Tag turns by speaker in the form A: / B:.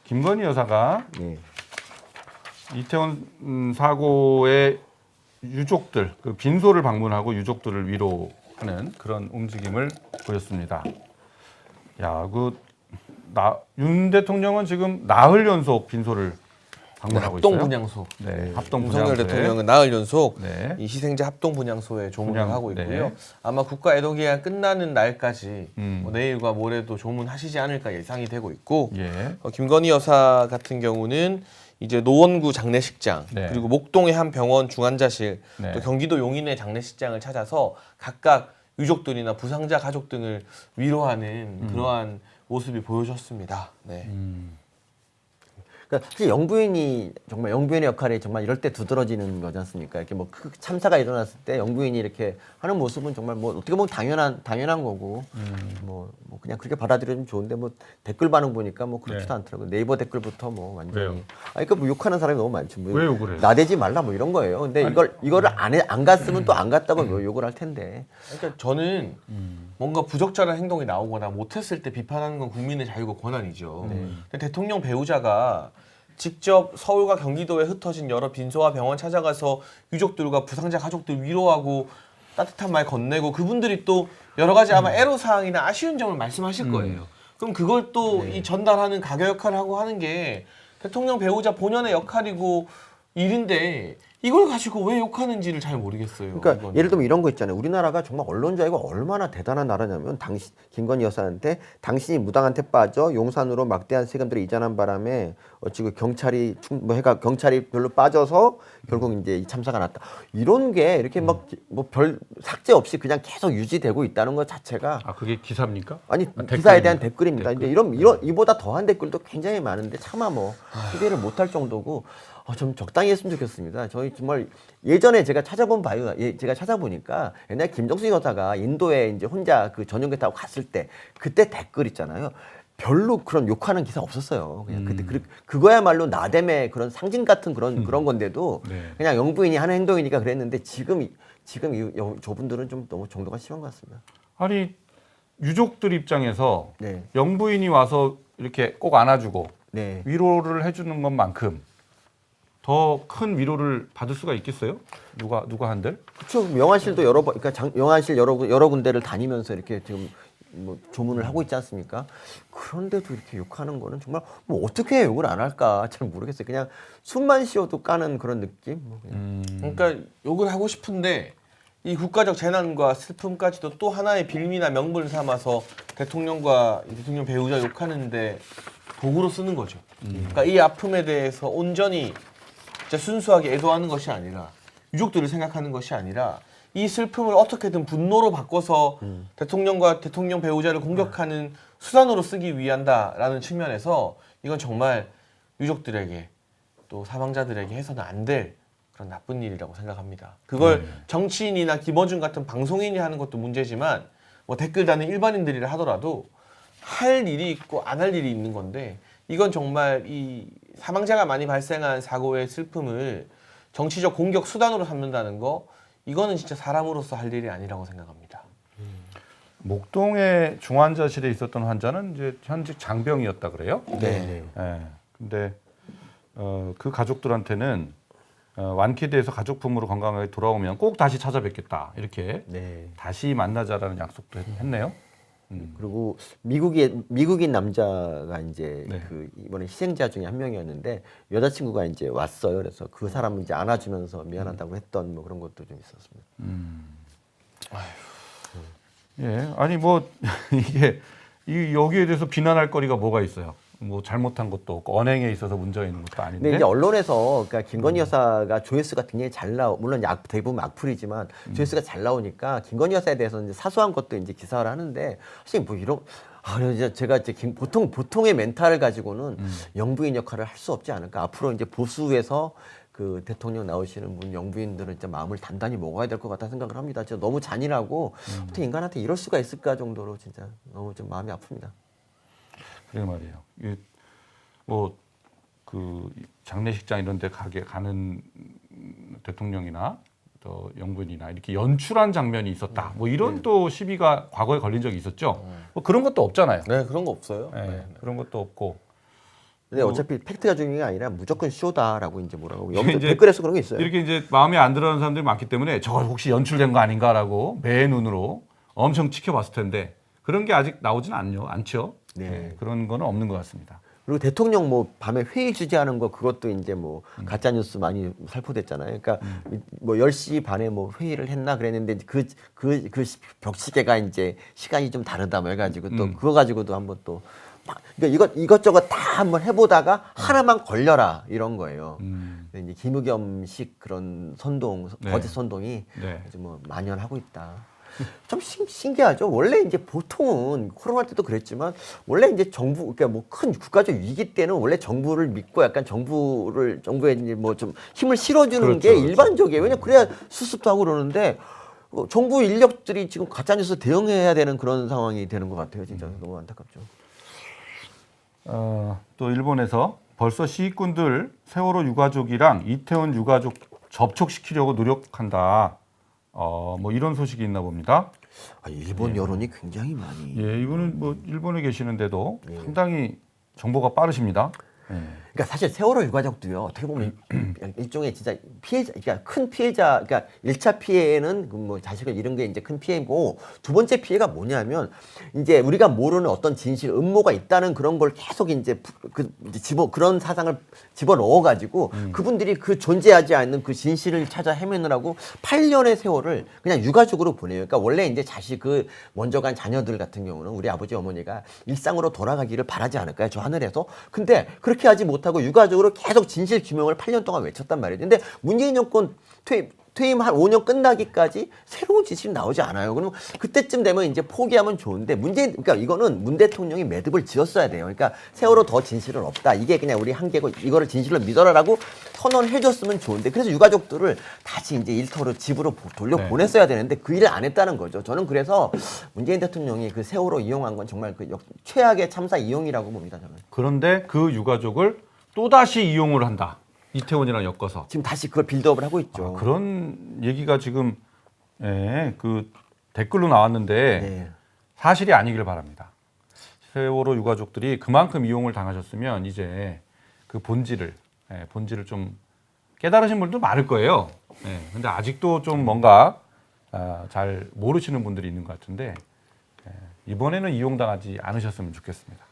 A: 김건희 여사가
B: 네.
A: 이태원 사고의 유족들, 그 빈소를 방문하고 유족들을 위로하는 그런 움직임을 보였습니다. 야, 윤 대통령은 지금 나흘 연속 빈소를 방문하고 있어요.
C: 합동분향소.
A: 네, 합동
C: 윤석열
A: 분향소에.
C: 대통령은 나흘 연속
A: 네.
C: 이 희생자 합동분향소에 조문을
A: 분향,
C: 하고 있고요.
A: 네.
C: 아마 국가 애도기간 끝나는 날까지
A: 음.
C: 내일과 모레도 조문하시지 않을까 예상이 되고 있고
A: 예.
C: 김건희 여사 같은 경우는 이제 노원구 장례식장
A: 네.
C: 그리고 목동의 한 병원 중환자실
A: 네.
C: 또 경기도 용인의 장례식장을 찾아서 각각 유족들이나 부상자 가족 등을 위로하는 그러한 모습이 보여졌습니다. 네.
B: 그러니까 사실 영부인이 정말 영부인의 역할이 정말 이럴 때 두드러지는 거지 않습니까? 이렇게 뭐 참사가 일어났을 때 영부인이 이렇게 하는 모습은 정말 뭐 어떻게 보면 당연한 거고 뭐 그냥 그렇게 받아들여주면 좋은데 뭐 댓글 반응 보니까 뭐 그렇지도
A: 네.
B: 않더라고요. 네이버 댓글부터 뭐 완전히
A: 왜요?
B: 그러니까 뭐 욕하는 사람이 너무 많죠. 뭐
A: 왜 욕을 해요?
B: 나대지 말라 뭐 이런 거예요. 근데 이거를 안 갔으면 또 안 갔다고 뭐 욕을 할 텐데.
C: 그러니까 저는 뭔가 부적절한 행동이 나오거나 못했을 때 비판하는 건 국민의 자유고 권한이죠. 근데 대통령 배우자가 직접 서울과 경기도에 흩어진 여러 빈소와 병원 찾아가서 유족들과 부상자 가족들 위로하고 따뜻한 말 건네고 그분들이 또 여러 가지 아마 애로사항이나 아쉬운 점을 말씀하실 거예요. 그럼 그걸 또 이 전달하는 가교 역할을 하고 하는 게 대통령 배우자 본연의 역할이고 일인데 이걸 가지고 왜 욕하는지를 잘 모르겠어요.
B: 그러니까
C: 이거는.
B: 예를 들면 이런 거 있잖아요. 우리나라가 정말 언론 자유가 얼마나 대단한 나라냐면 김건희 여사한테 당신이 무당한테 빠져 용산으로 막대한 세금들을 이전한 바람에 지금 경찰이 경찰이 별로 빠져서 결국 이제 이 참사가 났다. 이런 게 이렇게 막 뭐 별 삭제 없이 그냥 계속 유지되고 있다는 것 자체가
A: 그게 기사입니까?
B: 아니
A: 댓글입니까?
B: 기사에 대한 댓글입니다. 이제 이런 이보다 더한 댓글도 굉장히 많은데 차마 뭐 소개를 못할 정도고 좀 적당히 했으면 좋겠습니다. 저희 정말 예전에 제가 제가 찾아보니까 옛날 김정숙 여사가 인도에 이제 혼자 그 전용기 타고 갔을 때 그때 댓글 있잖아요. 별로 그런 욕하는 기사 없었어요. 그냥 그때 그거야말로 나댐의 그런 상징 같은 그런 건데도
A: 네.
B: 그냥 영부인이 하는 행동이니까 그랬는데 지금 저분들은 좀 너무 정도가 심한 것 같습니다.
A: 아니 유족들 입장에서
B: 네.
A: 영부인이 와서 이렇게 꼭 안아주고
B: 네.
A: 위로를 해주는 것만큼 더 큰 위로를 받을 수가 있겠어요? 누가 한들?
B: 그렇죠. 영안실도 여러 번, 그러니까 영안실 여러 군데를 다니면서 이렇게 지금 뭐 조문을 하고 있지 않습니까? 그런데도 이렇게 욕하는 거는 정말 뭐 어떻게 욕을 안 할까 잘 모르겠어요. 그냥 숨만 쉬어도 까는 그런 느낌. 뭐 그냥.
C: 그러니까 욕을 하고 싶은데 이 국가적 재난과 슬픔까지도 또 하나의 빌미나 명분을 삼아서 대통령과 대통령 배우자 욕하는데 도구로 쓰는 거죠. 그러니까 이 아픔에 대해서 온전히 진짜 순수하게 애도하는 것이 아니라 유족들을 생각하는 것이 아니라 이 슬픔을 어떻게든 분노로 바꿔서 대통령과 대통령 배우자를 공격하는 수단으로 쓰기 위한다라는 측면에서 이건 정말 유족들에게 또 사망자들에게 해서는 안 될 그런 나쁜 일이라고 생각합니다. 그걸 정치인이나 김어준 같은 방송인이 하는 것도 문제지만 뭐 댓글 다는 일반인들이라 하더라도 할 일이 있고 안 할 일이 있는 건데 이건 정말 이 사망자가 많이 발생한 사고의 슬픔을 정치적 공격 수단으로 삼는다는 거 이거는 진짜 사람으로서 할 일이 아니라고 생각합니다.
A: 목동의 중환자실에 있었던 환자는 이제 현직 장병이었다 그래요?
C: 네.
A: 예. 근데 그 가족들한테는 완쾌돼서 가족품으로 건강하게 돌아오면 꼭 다시 찾아뵙겠다 이렇게
B: 네.
A: 다시 만나자라는 약속도 했네요.
B: 그리고 미국인 남자가 이제
A: 네.
B: 그 이번에 희생자 중에 한 명이었는데 여자친구가 이제 왔어요. 그래서 그 사람을 이제 안아주면서 미안하다고 했던 뭐 그런 것도 좀 있었습니다.
A: 예, 아니 뭐 이게 여기에 대해서 비난할 거리가 뭐가 있어요? 뭐 잘못한 것도 없고 언행에 있어서 문제가 있는 것도 아닌데.
B: 근데 이제 언론에서 그러니까 김건희 여사가 조회수가 굉장히 잘 물론 대부분 악플이지만 조회수가 잘 나오니까 김건희 여사에 대해서는 이제 사소한 것도 이제 기사를 하는데 사실 뭐 이런 이제 제가 이제 보통의 멘탈을 가지고는 영부인 역할을 할 수 없지 않을까. 앞으로 이제 보수에서 그 대통령 나오시는 분 영부인들은 진짜 마음을 단단히 먹어야 될 것 같다 생각을 합니다. 진짜 너무 잔인하고 어떻게 인간한테 이럴 수가 있을까 정도로 진짜 너무 좀 마음이 아픕니다.
A: 그래 말이에요. 뭐 그 장례식장 이런 데 가는 대통령이나 또 영부인이나 이렇게 연출한 장면이 있었다. 뭐 이런 또 시비가 과거에 걸린 적이 있었죠. 뭐 그런 것도 없잖아요.
C: 네, 그런 거 없어요.
A: 예,
C: 네.
A: 그런 것도 없고
B: 근데 어차피 팩트가 중요한 게 아니라 무조건 쇼다라고 이제 뭐라고
A: 이제
B: 댓글에서 그런 게 있어요.
A: 이렇게 이제 마음에 안 들어하는 사람들이 많기 때문에 저거 혹시 연출된 거 아닌가라고 매 눈으로 엄청 지켜봤을 텐데 그런 게 아직 나오진 않죠.
B: 네.
A: 네, 그런 거는 없는 것 같습니다.
B: 그리고 대통령 뭐 밤에 회의 주재하는 거 그것도 이제 뭐 가짜 뉴스 많이 살포됐잖아요. 그러니까 뭐 10시 반에 뭐 회의를 했나 그랬는데 그 벽시계가 이제 시간이 좀 다르다 뭐 해가지고 또 그거 가지고도 한번 또 막 그러니까 이것저것 다 한번 해보다가 하나만 걸려라 이런 거예요. 근데 이제 김의겸식 그런 선동
A: 네.
B: 거짓 선동이
A: 네.
B: 아주 뭐 만연하고 있다. 좀 신기하죠. 원래 이제 보통은 코로나 때도 그랬지만 원래 이제 정부 그러니까 뭐 큰 국가적 위기 때는 원래 정부를 믿고 약간 정부에 이제 뭐 좀 힘을 실어주는
A: 그렇죠,
B: 게
A: 그렇죠.
B: 일반적이에요. 왜냐 그래야 수습도 하고 그러는데 정부 인력들이 지금 가짜 뉴스 대응해야 되는 그런 상황이 되는 것 같아요. 진짜 너무 안타깝죠.
A: 또 일본에서 벌써 시위꾼들 세월호 유가족이랑 이태원 유가족 접촉시키려고 노력한다. 뭐 이런 소식이 있나 봅니다.
B: 일본 여론이 굉장히 많이.
A: 예, 이분은 뭐 일본에 계시는데도 상당히 정보가 빠르십니다. 예.
B: 그러니까 사실 세월호 유가족도요. 어떻게 보면 일종의 진짜 피해자, 그러니까 큰 피해자, 그러니까 1차 피해는 뭐 자식을 잃은 게 이제 큰 피해고 두 번째 피해가 뭐냐면 이제 우리가 모르는 어떤 진실, 음모가 있다는 그런 걸 계속 이제 그런 사상을 집어 넣어 가지고 그분들이 그 존재하지 않는 그 진실을 찾아 헤매느라고 8년의 세월을 그냥 유가족으로 보내요. 그러니까 원래 이제 자식 그 먼저 간 자녀들 같은 경우는 우리 아버지 어머니가 일상으로 돌아가기를 바라지 않을까요? 저 하늘에서. 근데 그렇게 하지 못하고 유가족으로 계속 진실 규명을 8년 동안 외쳤단 말이에요. 근데 문재인 정권 퇴임 한 5년 끝나기까지 새로운 진실이 나오지 않아요. 그러면 그때쯤 되면 이제 포기하면 좋은데 그러니까 이거는 문 대통령이 매듭을 지었어야 돼요. 그러니까 세월호 더 진실은 없다. 이게 그냥 우리 한계고 이거를 진실로 믿어라라고 선언을 해줬으면 좋은데 그래서 유가족들을 다시 이제 일터로 집으로 돌려보냈어야 되는데 그 일을 안 했다는 거죠. 저는 그래서 문재인 대통령이 그 세월호 이용한 건 정말 그 최악의 참사 이용이라고 봅니다. 저는.
A: 그런데 그 유가족을 또다시 이용을 한다. 이태원이랑 엮어서.
B: 지금 다시 그걸 빌드업을 하고 있죠.
A: 그런 얘기가 지금 그 댓글로 나왔는데
B: 네.
A: 사실이 아니길 바랍니다. 세월호 유가족들이 그만큼 이용을 당하셨으면 이제 그 본질을 좀 깨달으신 분도 많을 거예요. 근데 아직도 좀 뭔가 잘 모르시는 분들이 있는 것 같은데 이번에는 이용당하지 않으셨으면 좋겠습니다.